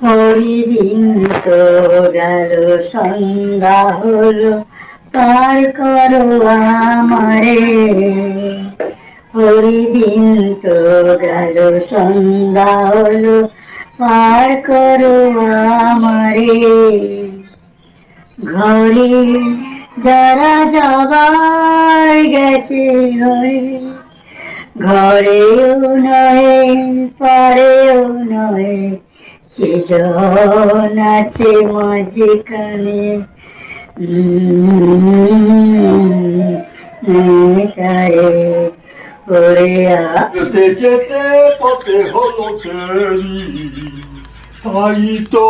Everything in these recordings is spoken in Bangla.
হরিদিন তো গেল, সন্ধ্যা হলো, পার করো আমারে। হরিদিন তো গেল, সন্ধ্যা হলো, পার করো আমারে। ঘরে যারা যাবার গেছে ঘরে, ঘরেও নয় পারেও নয়, যেজন আছে মাঝখানে তারে ওরে যেতে যেতে পথে হলো দেরি, তাই তো।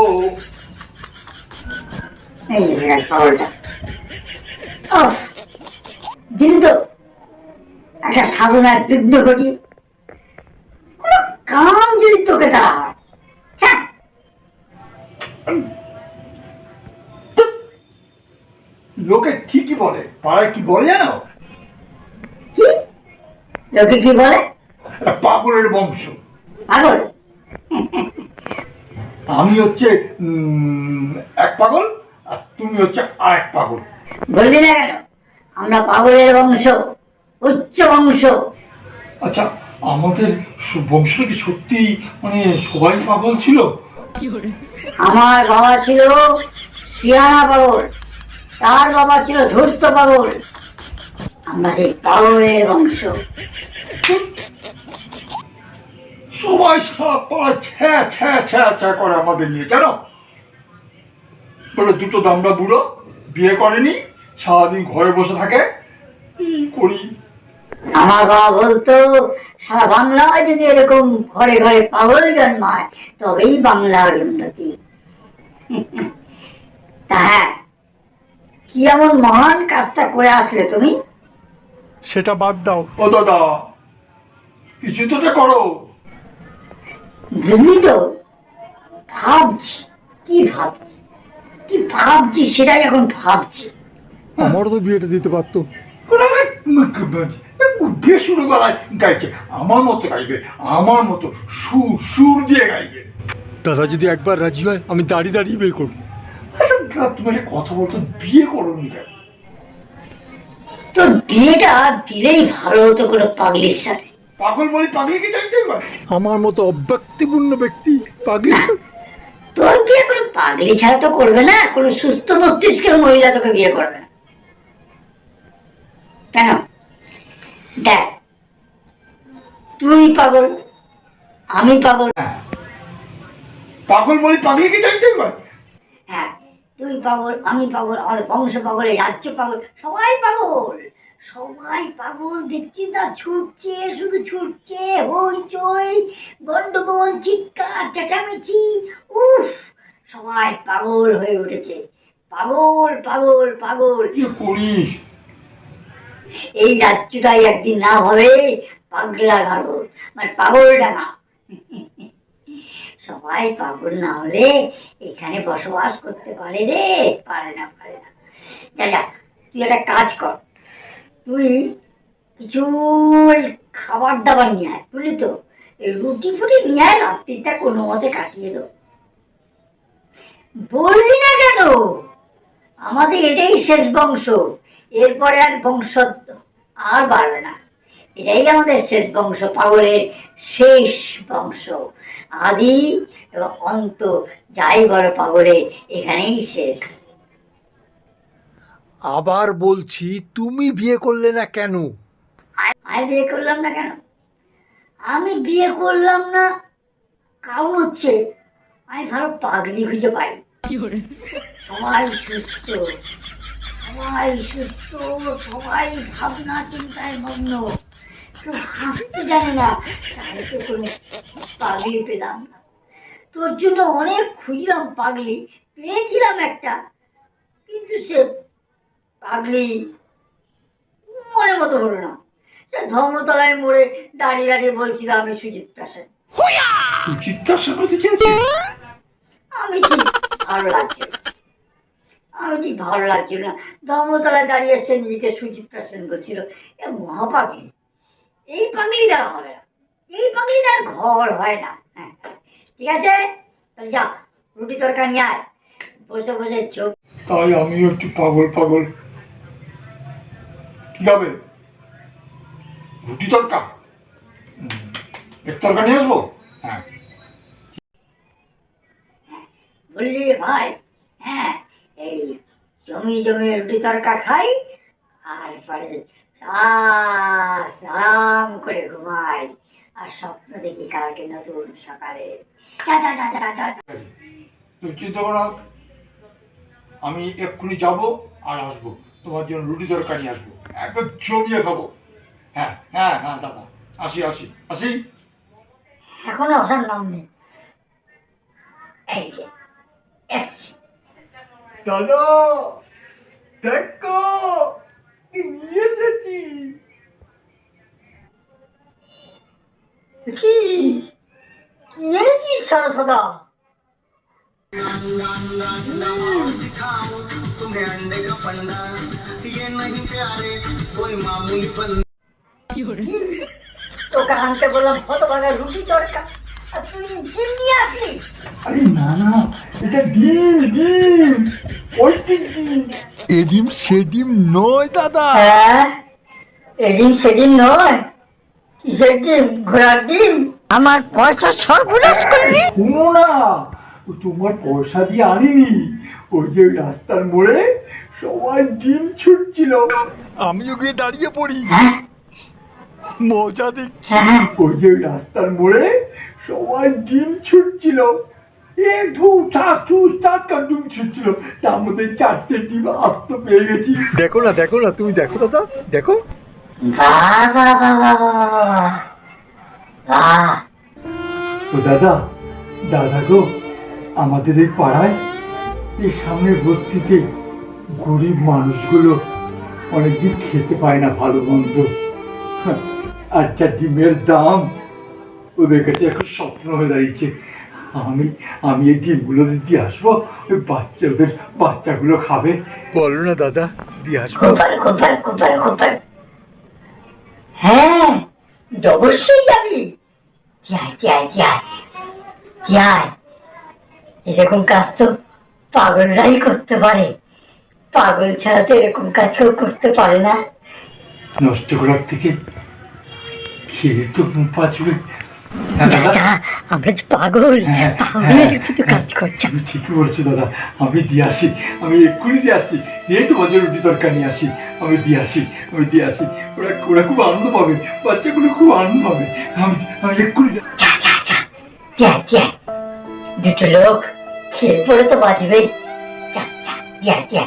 এই যে খবরটা দিন তো একটা সাধনার বিঘ্ন ঘটিয়ে কোনো কাম যদি তোকে দেওয়া হয়, ছ্যাঃ। লোকে ঠিকই বলে, পাড়ায় কি বলে জানো? কি লোকে কি বলে? একটা পাগলের বংশ। পাগল? আমি হচ্ছে এক পাগল, আর তুমি হচ্ছে আর এক পাগল। বললি না কেন আমরা পাগলের বংশ, উচ্চ বংশ? আচ্ছা, আমাদের বংশে কি সত্যি মানে সবাই পাগল ছিল? আমার বাবা ছিল শিয়ানা পাগল, তার বাবা ছিল ধূর্ত পাগল। আমরা সেই পাগলের বংশ। সবাই সব পাড়া ছ্যা ছ্যা ছ্যা ছ্যা করে আমাদের নিয়ে, জানো? বলে দুটো দামড়া বুড়ো, বিয়ে করেনি, সারাদিন ঘরে বসে থাকে। কি করি? আমার বাবা বলতো, সারা বাংলায় যদি এরকম ঘরে ঘরে পাগল জন্মায় তবেই বাংলার উন্নতি। তা হ্যাঁ, কি এমন মহান কাজটা করে আসলে তুমি? সেটা বাদ দাও। ও দাদা, কিছু তো একটা করো। বুঝলি তো, ভাবছি কি ভাবছি, কি ভাবছি সেটাই এখন ভাবছি। আমারও তো বিয়েটা দিতে পারতো। বিয়ে শুরু করায় গাইছে, আমার মতো গাইবে, আমার মতো সুর সুর দিয়ে গাইবে। দাদা যদি একবার রাজি হয় আমি দাঁড়িয়ে দাঁড়িয়ে বিয়ে করবো। আচ্ছা, তুমি একটা কথা বলতো, বিয়ে করো নি কেন? তোর বিয়েটা দিলেই ভালো হতো কোনো পাগলির সাথে। পাগল বলি পাগলিকে চাইতেই পারে। আমার মতো অব্যক্তিপূর্ণ ব্যক্তি পাগলি। তোর বিয়ে কোনো পাগলি ছাড়া তো করবে না, কোনো সুস্থ মস্তিষ্কের মহিলা তোকে বিয়ে করবে না। কেন? দেখ, তুই পাগল, আমি পাগল। পাগল বলি পাগলিকে চাইতেই পারে। হ্যাঁ, তুই পাগল, আমি পাগল, আমাদের বংশ পাগল, এই রাজ্য পাগল, সবাই পাগল। সবাই পাগল, দেখছিস না? ছুটছে, শুধু ছুটছে, হইচই, গন্ডগোল, চিৎকার চেঁচামেচি। উফ, সবাই পাগল হয়ে উঠেছে। পাগল পাগল পাগল। কি করিস? এই রাজ্যটাই একদিন না হবে পাগলা গারদ, মানে পাগল ডাঙা। সবাই পাগল না হলে এখানে বসবাস করতে পারে রে? পারে না, পারে না। যা যা, তুই একটা কাজ কর, তুই কিছু ওই খাবার দাবার নিয়ে আয়, বুঝলি তো? এই রুটি ফুটি নিয়ে আয়, রাত্রিটা কোনো মতে কাটিয়ে দেবো। বললি না কেন? আমাদের এটাই শেষ বংশ, এরপরে আর বংশ আর বাড়বে না। এটাই আমাদের শেষ বংশ, পাগলের শেষ বংশ। আদি এবং অন্ত যাই বড় পাগলের এখানেই শেষ। আবার বলছি, তুমি বিয়ে করলে না কেন? আমি বিয়ে করলাম না কেন? আমি বিয়ে করলাম না কারণ হচ্ছে আমি ভালো পাগলি খুঁজে পাই। সবাই সুস্থ, সবাই সুস্থ, সবাই ভাবনা চিন্তায় মগ্ন, কেউ হাসতে জানে না, তাই তো কোনো পাগলি পেলাম না। তোর জন্য অনেক খুঁজলাম পাগলি, পেয়েছিলাম একটা, কিন্তু সে পাগলি মনে মতো হলো না। সে ধর্মতলায় মোড়ে দাঁড়িয়ে দাঁড়িয়ে বলছিল আমি সুচিত্রা সেন। চিৎকার করতে চেয়েছিস? আমি ঠিক ভালো লাগছিল, আমি ঠিক ভালো লাগছিল না। ধর্মতলায় দাঁড়িয়ে সে নিজেকে সুচিত্রা সেন বলছিল। এ মহাপাগলি, এই পাগলি দেওয়া হবে না, এই পাগলি দেওয়ার ঘর হয় না। হ্যাঁ, ঠিক আছে, তাহলে যা, রুটি তরকা নিয়ে আয়, বসে বসে চোখ। তাই আমিও একটু পাগল পাগল। কি খাবে? রুটি তরকা? এক তরকা নিয়ে আসবো? হ্যাঁ। বললি ভাই, হ্যাঁ, এই জমি জমি রুটি তরকা খাই, আর পরে আরাম করে ঘুমাই, আর স্বপ্ন দেখি কালকে নতুন সকালে। যা যা যা যা যা যা। তুমি চিন্তা করো না, আমি এক্ষুনি যাবো আর আসবো, তোমার জন্য রুটি তরকা নিয়ে আসবো, একদম জমিয়ে খাবো। হ্যাঁ হ্যাঁ হ্যাঁ দাদা, আসি আসি আসি। এখনো আসার নাম নেই। এই যে এসছি। দাদা দেখো কি নিয়ে এসেছি। কি কি এনেছিস সরস্বতা? तुम्हें अंडे का पंडा ये नहीं प्यारे कोई मामूली बंदा। তোকে আনতে বললাম হতভাগা রুটি তরকা, আর তুই ডিম নিয়ে আসলি। আরে না না, এটা ডিম ডিম, পৈতৃক ডিম। এডিম সেডিম নয় দাদা। হ্যাঁ, এদিন সেদিন নয়, কিসের ডিম? ঘোড়ার ডিম? আমার পয়সা সর্বনাশ করলি। শুনো না, ও তোমার পয়সা দিয়ে আনিনি, ওই যে রাস্তার মোড়ে সবাই ডিম ছুটছিল, আমিও গিয়ে দাঁড়িয়ে পড়ি, হ্যাঁ মজা দেখছি। হ্যাঁ, ওই যে রাস্তার মোড়ে সবাই ডিম ছুটছিল, ডিম ছুটছিল, তার মধ্যে 4টে ডিম আস্ত পেয়ে গেছি। দেখো না তুমি দেখো দাদা, দেখো। বাহ বাহ বাহ বাহ বাহ বাহ। তো দাদা, দাদা গো, আমাদের এই পাড়ায় এই সামনের বস্তিতে গরিব মানুষগুলো অনেকদিন খেতে পায় না ভালো মন্দ, আচ্ছা ডিমের দাম ওদের কাছে এখন স্বপ্ন হয়ে দাঁড়িয়েছে। আমি আমি এই ডিমগুলো দিয়ে আসবো, ওই ওদের বাচ্চাগুলো খাবে। বলো না দাদা, দিয়ে আসবো। খুব ভালো খুব ভালো খুব ভালো খুব ভালো। হ্যাঁ, অবশ্যই যাবি। যাই যাই যাই যাই। এরকম কাজ তো পাগলরাই করতে পারে, পাগল ছাড়া তো এরকম কাজ কেউ করতে পারে না। নষ্ট করার থেকে খেয়ে তো বাঁচবে। যা যা, আমরা যে পাগল, হ্যাঁ, পাগলের হ্যাঁ, কিন্তু কাজ করছে। আমি ঠিকই বলছি দাদা, আমি দিয়ে আসি, আমি এক্ষুনি দিয়ে আসি, নিয়ে তোমার জন্য রুটি তরকা নিয়ে আসি, আমি দিয়ে আসি, আমি দিয়ে আসি। ওরা খুব আনন্দ পাবে, বাচ্চাগুলো খুব আনন্দ পাবে। আমি আমি এক্ষুনি যা যা যা, যা যা। দুটো লোক খেয়ে পড়ে তো বাঁচবে। যা যা যা যা।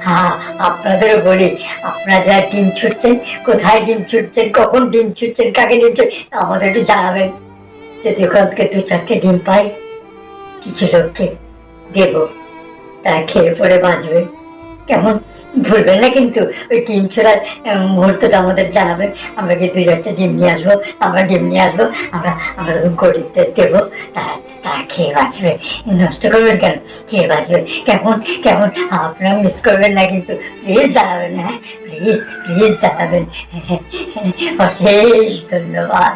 হ্যাঁ, আপনাদেরও বলি, আপনারা যারা ডিম ছুটছেন, কোথায় ডিম ছুটছেন, কখন ডিম ছুটছেন, কাকে ডিম ছুটছেন, আমাদের একটু জানাবেন, যদি ওখান থেকে 2-4টে ডিম পাই, কিছু লোককে দেবো, তারা খেয়ে পড়ে বাঁচবে। কেমন? ভুলবেন না কিন্তু, ওই ডিম ছোড়ার মুহূর্তটা আমাদের জানাবেন। আমরা গিয়ে 2-4টে ডিম নিয়ে আসবো, আমরা ডিম নিয়ে আসবো, আমরা তখন গরিবদের দেবো, তারা তারা খেয়ে বাঁচবে। নষ্ট করবেন কেন? খেয়ে বাঁচবে। কেমন কেমন? আপনারা মিস করবেন না কিন্তু, প্লিজ জানাবেন। হ্যাঁ প্লিজ প্লিজ জানাবেন। অশেষ ধন্যবাদ।